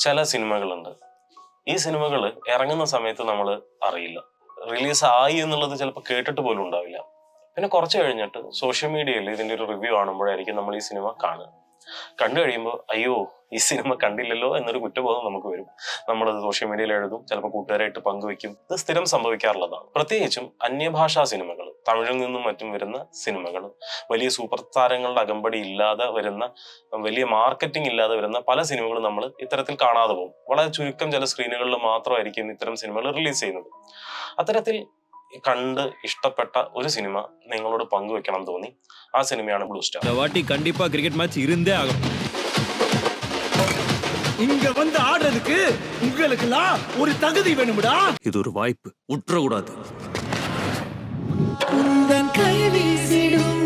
ചില സിനിമകളുണ്ട്. ഈ സിനിമകൾ ഇറങ്ങുന്ന സമയത്ത് നമ്മൾ അറിയില്ല, റിലീസ് ആയി എന്നുള്ളത് ചിലപ്പോൾ കേട്ടിട്ട് പോലും ഉണ്ടാവില്ല. പിന്നെ കുറച്ച് കഴിഞ്ഞിട്ട് സോഷ്യൽ മീഡിയയിൽ ഇതിൻ്റെ ഒരു റിവ്യൂ കാണുമ്പോഴായിരിക്കും നമ്മൾ ഈ സിനിമ കാണുക. കണ്ടു കഴിയുമ്പോൾ അയ്യോ ഈ സിനിമ കണ്ടില്ലല്ലോ എന്നൊരു കുറ്റബോധം നമുക്ക് വരും. നമ്മളത് സോഷ്യൽ മീഡിയയിൽ എഴുതും, ചിലപ്പോൾ കൂട്ടുകാരായിട്ട് പങ്കുവെക്കും. ഇത് സ്ഥിരം സംഭവിക്കാറുള്ളതാണ്. പ്രത്യേകിച്ചും അന്യഭാഷാ സിനിമകൾ, തമിഴിൽ നിന്നും മറ്റും വരുന്ന സിനിമകൾ, വലിയ സൂപ്പർ താരങ്ങളുടെ അകമ്പടി ഇല്ലാതെ വരുന്ന, വലിയ മാർക്കറ്റിംഗ് ഇല്ലാതെ വരുന്ന പല സിനിമകളും നമ്മൾ ഇത്തരത്തിൽ കാണാതെ പോകും. വളരെ ചുരുക്കം ചില സ്ക്രീനുകളിൽ മാത്രമായിരിക്കും ഇത്തരം സിനിമകൾ റിലീസ് ചെയ്യുന്നത്. അത്തരത്തിൽ കണ്ട് ഇഷ്ടപ്പെട്ട ഒരു സിനിമ നിങ്ങളോട് പങ്കുവെക്കണം തോന്നി. ആ സിനിമയാണ് ബ്ലൂ സ്റ്റാർ. வாட்டி கண்டிப்பா கிரிக்கெட் மேட்ச் இருந்தே ஆகும். இங்க வந்து ஆடுறதுக்கு உங்களுக்குலாம் ஒரு தகுதி வேணும்டா. இது ஒரு வாய்ப்பு, உற்றக்கூடாது. உந்தன் கை வீசிடும்